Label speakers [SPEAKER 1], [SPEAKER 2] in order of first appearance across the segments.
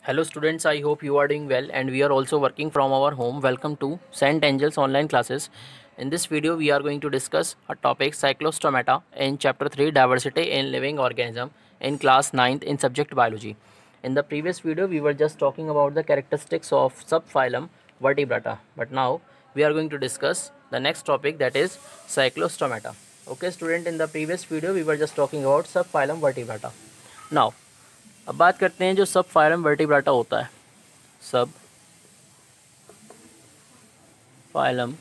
[SPEAKER 1] Hello students, I hope you are doing well and we are also working from our home. Welcome to St. Angels online classes. In this video we are going to discuss a topic cyclostomata in chapter 3 diversity in living organism in class 9th in subject biology. In the previous video we were just talking about the characteristics of subphylum vertebrata, but now we are going to discuss the next topic, that is cyclostomata. Okay student, in the previous video we were just talking about subphylum vertebrata. Now अब बात करते हैं जो सब phylum वर्टिब्राटा होता है। सब phylum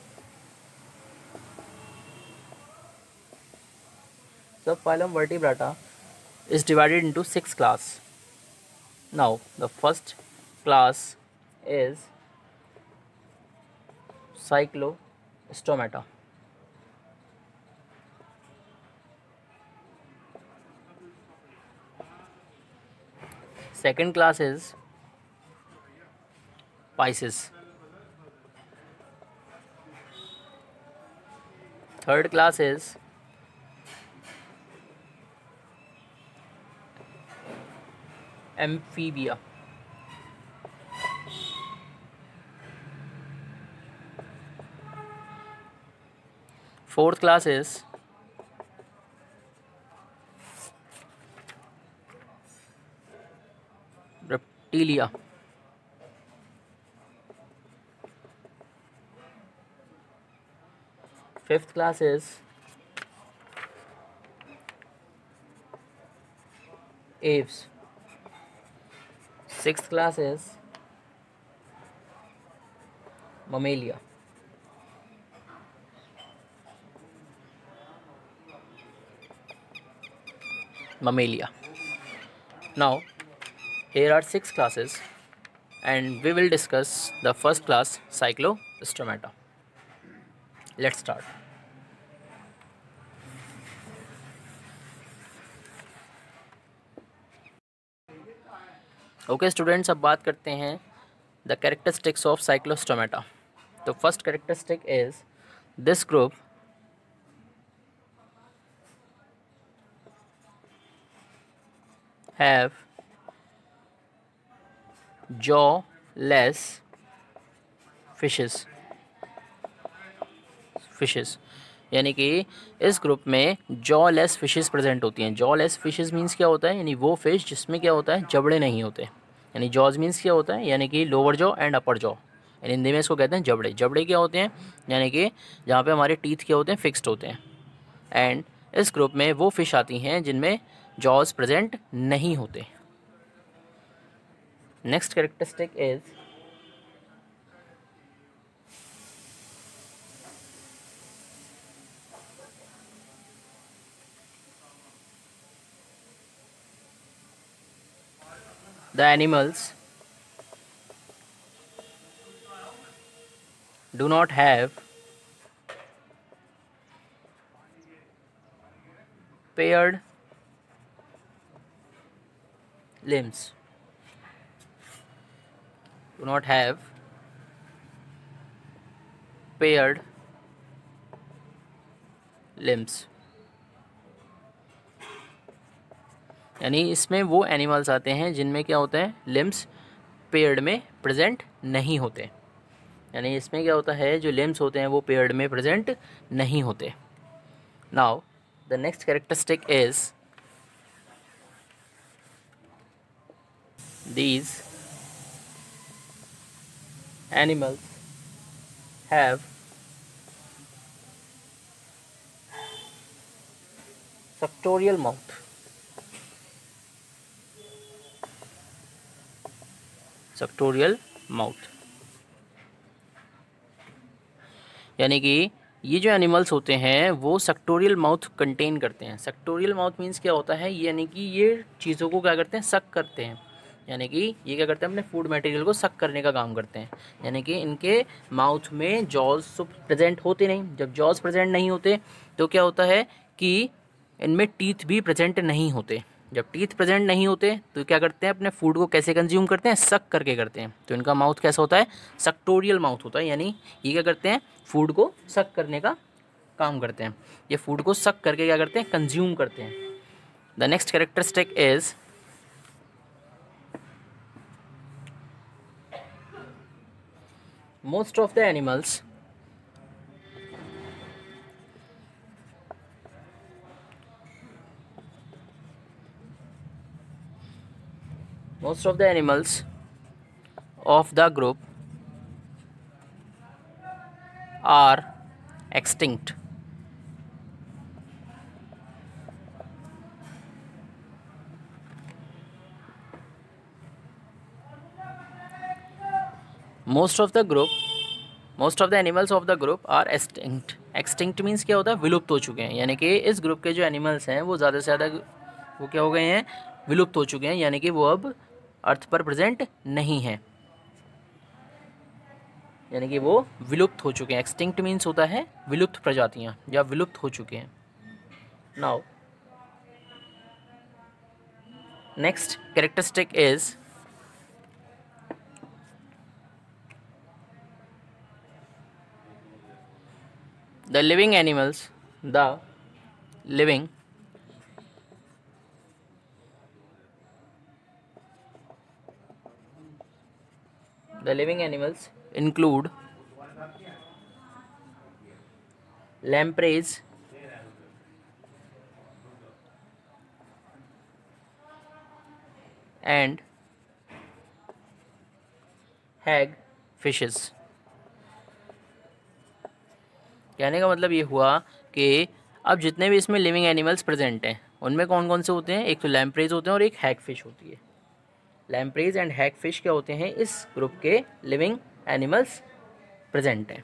[SPEAKER 1] वर्टिब्राटा is divided into 6 class. Now the first class is cyclostomata. Second class is Pisces. Third class is Amphibia. Fourth class is Reptilia. Fifth class is Aves. Sixth class is Mammalia. Now here are 6 classes and we will discuss the first class, cyclostomata. Let's start. Okay students, अब बात करते हैं the characteristics of Cyclostomata. तो first characteristic is this group have jawless fishes, यानी कि इस group में jawless fishes present होती हैं. जॉलेस फिशेस मीन्स क्या होता है, यानी वो फिश जिसमें क्या होता है, जबड़े नहीं होते. यानी जॉज मीन्स क्या होता है, यानी कि lower jaw and upper jaw. यानी हिंदी में इसको कहते हैं जबड़े. जबड़े क्या होते हैं, यानी कि जहाँ पे हमारे टीथ क्या होते हैं, फिक्स्ड होते हैं. एंड इस ग्रुप में वो फिश आती हैं जिनमें जॉज प्रेजेंट नहीं होते. Next characteristic is the animals do not have paired limbs. Do not have paired limbs. यानी इसमें वो एनिमल्स आते हैं जिनमें क्या होता है, लिम्स पेयर्ड में प्रेजेंट नहीं होते. यानी इसमें क्या होता है, जो लिम्स होते हैं वो पेयर्ड में प्रेजेंट नहीं होते. Now the next characteristic is these animals have suctorial mouth. सक्टोरियल mouth, यानी कि ये जो एनिमल्स होते हैं वो सक्टोरियल माउथ कंटेन करते हैं. सक्टोरियल माउथ मीन्स क्या होता है, यानी कि ये चीज़ों को क्या करते हैं, सक करते हैं. यानी कि ये क्या करते हैं, अपने फूड मटेरियल को सक करने का काम करते हैं. यानी कि इनके माउथ में जॉज प्रेजेंट होते नहीं. जब जॉज प्रेजेंट नहीं होते तो क्या होता है कि इनमें टीथ भी प्रेजेंट नहीं होते. जब टीथ प्रेजेंट नहीं होते तो क्या करते हैं, अपने फूड को कैसे कंज्यूम करते हैं, सक करके करते हैं. तो इनका माउथ कैसा होता है, सक्टोरियल माउथ होता है. यानी ये क्या करते हैं, फूड को सक करने का काम करते हैं. ये फूड को सक करके क्या करते हैं, कंज्यूम करते हैं. The next characteristic is most of the animals of the group are extinct. Most of the animals of the group are extinct. Extinct means क्या होता है, विलुप्त हो चुके हैं, यानी कि इस ग्रुप के जो एनिमल्स हैं वो ज़्यादा से ज़्यादा वो क्या हो गए हैं, विलुप्त हो चुके हैं, यानी कि वो अब अर्थ पर प्रेजेंट नहीं है, यानी कि वो विलुप्त हो चुके हैं। एक्सटिंक्ट मीन्स होता है विलुप्त प्रजातियां या विलुप्त हो चुके हैं। Now next characteristic is the living animals include lampreys, and hagfishes। कहने का मतलब ये हुआ कि अब जितने भी इसमें लिविंग एनिमल्स प्रेजेंट हैं उनमें कौन कौन से होते हैं, एक तो लैम्प्रेज होते हैं और एक हैगफिश होती है। लैम्प्रेज एंड हैगफिश क्या होते हैं, इस ग्रुप के लिविंग एनिमल्स प्रेजेंट हैं।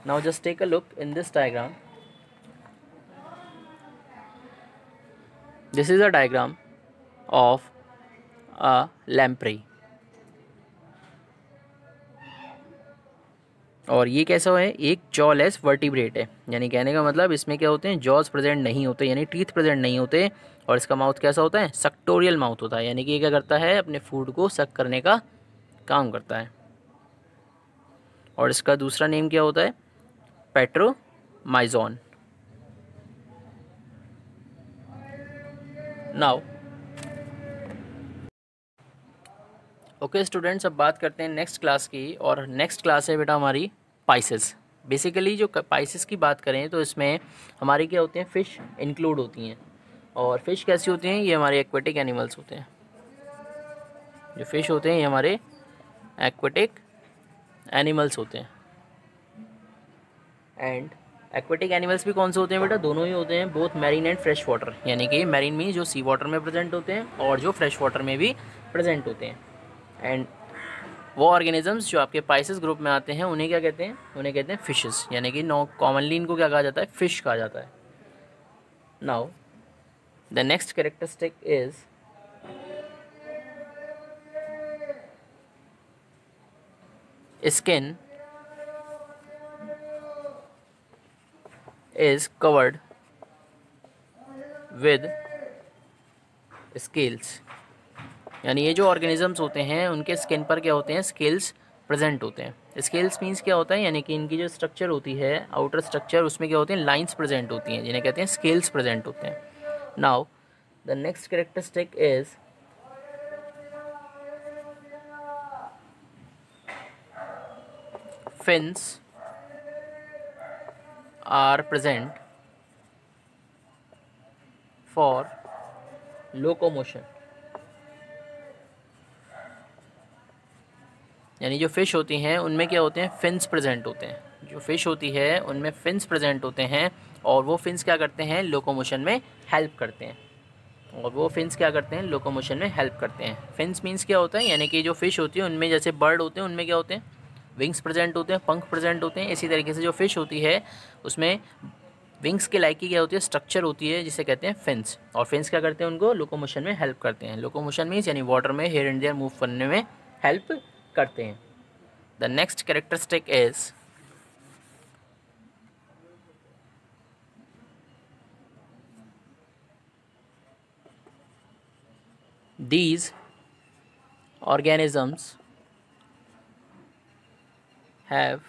[SPEAKER 1] Now just take a look in this diagram. This is a diagram of a lamprey, और ये कैसा है, एक जॉलेस वर्टिब्रेट है, यानी कहने का मतलब इसमें क्या होते हैं, जॉज प्रेजेंट नहीं होते, यानी टीथ प्रेजेंट नहीं होते, और इसका माउथ कैसा होता है, सक्टोरियल माउथ होता है, यानी कि ये क्या करता है, अपने फूड को सक करने का काम करता है। और इसका दूसरा नेम क्या होता है, पेट्रोमाइजोन। नाउ ओके स्टूडेंट्स, अब बात करते हैं नेक्स्ट क्लास की, और नेक्स्ट क्लास है बेटा हमारी पाइसेस। बेसिकली जो पाइसेस की बात करें तो इसमें हमारी क्या होते हैं, फ़िश इंक्लूड होती हैं। और फिश कैसी होती हैं, ये हमारे एक्वेटिक एनिमल्स होते हैं। जो फिश होते हैं ये हमारे एक्वेटिक एनिमल्स होते हैं। एंड एक्वेटिक एनिमल्स भी कौन से होते हैं बेटा, दोनों ही होते हैं, both marine and fresh water, यानी कि मैरीन में जो सी वाटर में प्रेजेंट होते हैं और जो फ्रेश वाटर में भी प्रेजेंट होते हैं। एंड वो ऑर्गेनिजम्स जो आपके पाइसेस ग्रुप में आते हैं उन्हें क्या कहते हैं, उन्हें कहते हैं फिशेस, यानी कि नो कॉमनली इनको क्या कहा जाता है, फिश कहा जाता है। Now the next characteristic is skin is covered with scales, यानी ये जो ऑर्गेनिजम्स होते हैं उनके स्किन पर क्या होते हैं, स्केल्स प्रेजेंट होते हैं। स्केल्स मीन्स क्या होता है, यानी कि इनकी जो स्ट्रक्चर होती है, आउटर स्ट्रक्चर, उसमें क्या होते हैं, लाइंस प्रेजेंट होती हैं, जिन्हें कहते हैं स्केल्स प्रेजेंट होते हैं। Now the next characteristic is fins are present for locomotion, यानी जो फिश होती हैं उनमें क्या होते हैं, फिन्स प्रेजेंट होते हैं। जो फिश होती है उनमें फिन्स प्रेजेंट होते हैं, और वो फिन्स क्या करते हैं, लोकोमोशन में हेल्प करते हैं। फिन्स मीन्स क्या होता है, यानी कि जो फिश होती है उनमें जैसे बर्ड होते हैं उनमें क्या होते हैं, विंग्स प्रेजेंट होते हैं, पंख प्रेजेंट होते हैं। इसी तरीके से जो फिश होती है उसमें विंग्स के लाइक की क्या होती है, स्ट्रक्चर होती है, जिसे कहते हैं फिन्स। और फिन्स क्या करते हैं, उनको लोकोमोशन में हेल्प करते हैं। लोकोमोशन मीन्स यानी वाटर में हेयर एंड देयर मूव करने में हेल्प करते हैं। The next characteristic is these organisms have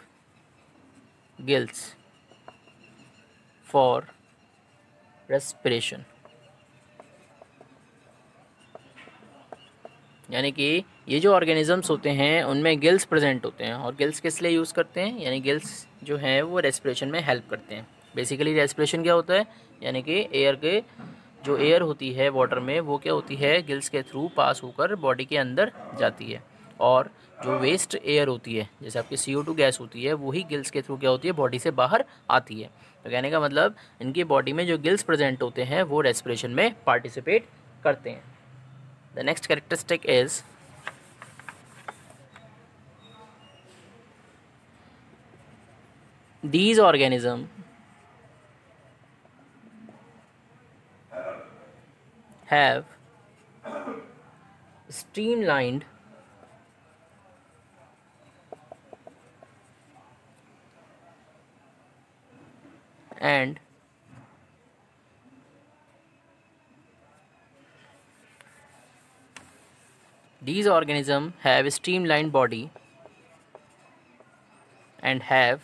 [SPEAKER 1] gills for respiration, यानी कि ये जो ऑर्गेनिजम्स होते हैं उनमें गिल्स प्रेजेंट होते हैं, और गिल्स किस लिए यूज़ करते हैं, यानी गिल्स जो हैं वो रेस्पिरेशन में हेल्प करते हैं। बेसिकली रेस्पिरेशन क्या होता है, यानी कि एयर के जो एयर होती है वाटर में वो क्या होती है, गिल्स के थ्रू पास होकर बॉडी के अंदर जाती है, और जो वेस्ट एयर होती है जैसे आपकी CO2 गैस होती है वही गिल्स के थ्रू क्या होती है, बॉडी से बाहर आती है। तो कहने का मतलब इनकी बॉडी में जो गिल्स प्रेजेंट होते हैं वो रेस्पिरेशन में पार्टिसिपेट करते हैं। The next characteristic is these organisms have streamlined and these organisms have a streamlined body and have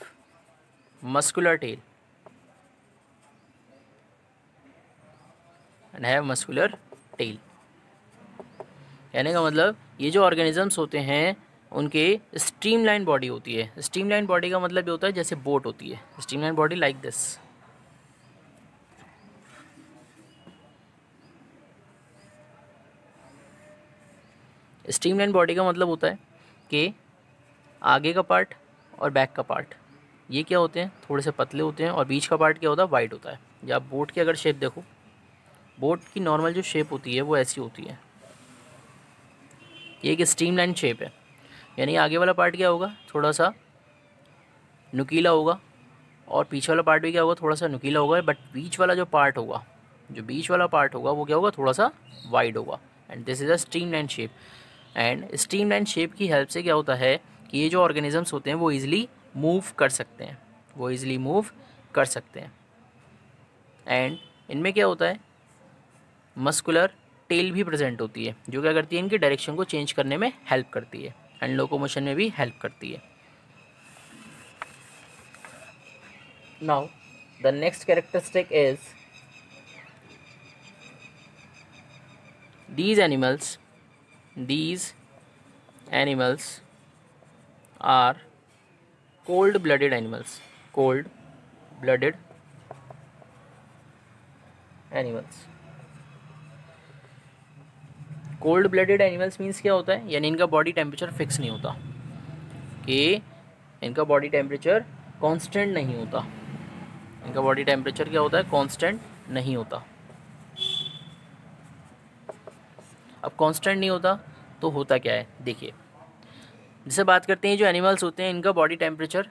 [SPEAKER 1] muscular tail कहने का मतलब ये जो ऑर्गेनिजम्स होते हैं उनके स्ट्रीमलाइन बॉडी होती है। स्ट्रीमलाइन बॉडी का मतलब ये होता है जैसे बोट होती है, streamline body like this. Streamline body का मतलब होता है कि आगे का पार्ट और बैक का पार्ट ये क्या होते हैं, थोड़े से पतले होते हैं, और बीच का पार्ट क्या होता है, वाइड होता है। या आप बोट की अगर शेप देखो, बोट की नॉर्मल जो शेप होती है वो ऐसी होती है, ये एक स्ट्रीमलाइन शेप है। यानी आगे वाला पार्ट क्या होगा, थोड़ा सा नुकीला होगा, और पीछे वाला पार्ट भी क्या होगा, थोड़ा सा नुकीला होगा, बट बीच वाला जो पार्ट होगा, वो क्या होगा, थोड़ा सा वाइड होगा। And this is a streamline shape. And streamline shape की हेल्प से क्या होता है कि ये जो ऑर्गेनिजम्स होते हैं वो ईज़िली मूव कर सकते हैं, एंड इनमें क्या होता है, मस्कुलर टेल भी प्रेजेंट होती है, जो क्या करती है, इनकी डायरेक्शन को चेंज करने में हेल्प करती है, एंड लोकोमोशन में भी हेल्प करती है। Now the next characteristic is these animals are cold-blooded animals. Cold blooded animals means क्या होता है, यानी इनका बॉडी टेम्परेचर फिक्स नहीं होता, कि इनका बॉडी टेम्परेचर कांस्टेंट नहीं होता। इनका बॉडी टेम्परेचर क्या होता है, कांस्टेंट नहीं होता। अब कांस्टेंट नहीं होता तो होता क्या है, देखिए जैसे बात करते हैं जो एनिमल्स होते हैं इनका बॉडी टेम्परेचर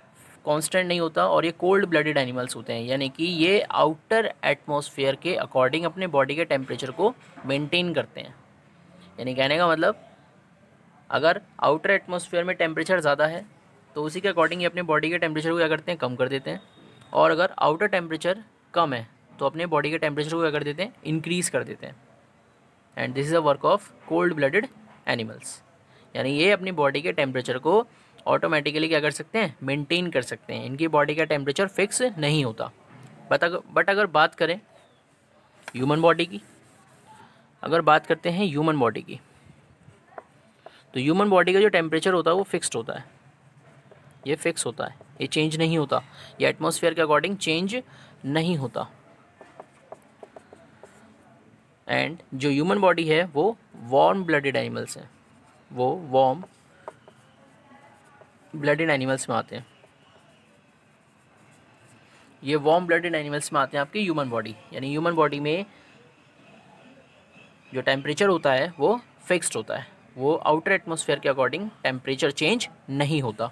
[SPEAKER 1] कांस्टेंट नहीं होता, और ये कोल्ड ब्लडेड एनिमल्स होते हैं, यानी कि ये आउटर एटमॉस्फेयर के अकॉर्डिंग अपने बॉडी के टेम्परेचर को मेंटेन करते हैं। यानी कहने का मतलब अगर आउटर एटमॉस्फेयर में टेम्परेचर ज़्यादा है तो उसी के अकॉर्डिंग ये अपने बॉडी के टेम्परेचर को क्या करते हैं, कम कर देते हैं, और अगर आउटर टेम्परेचर कम है तो अपने बॉडी के टेम्परेचर को क्या कर देते हैं, इंक्रीज़ कर देते हैं। And this is a work of cold blooded animals. यानी ये अपनी बॉडी के टेम्परेचर को ऑटोमेटिकली क्या कर सकते हैं, मेंटेन कर सकते हैं। इनकी बॉडी का टेम्परेचर फिक्स नहीं होता। बट अगर बात करें ह्यूमन बॉडी की, अगर बात करते हैं ह्यूमन बॉडी की, तो ह्यूमन बॉडी का जो टेम्परेचर होता है वो फिक्स्ड होता है, ये फिक्स होता है, ये चेंज नहीं होता, ये एटमॉस्फेयर के अकॉर्डिंग चेंज नहीं होता। एंड जो ह्यूमन बॉडी है वो वार्म ब्लडेड एनिमल्स हैं, वो वार्म ब्लडेड एनिमल्स में आते हैं। ये वार्म ब्लडेड एनिमल्स में आते हैं आपकी ह्यूमन बॉडी। यानी ह्यूमन बॉडी में जो टेम्परेचर होता है वो फिक्स्ड होता है, वो आउटर एटमॉस्फेयर के अकॉर्डिंग टेम्परेचर चेंज नहीं होता।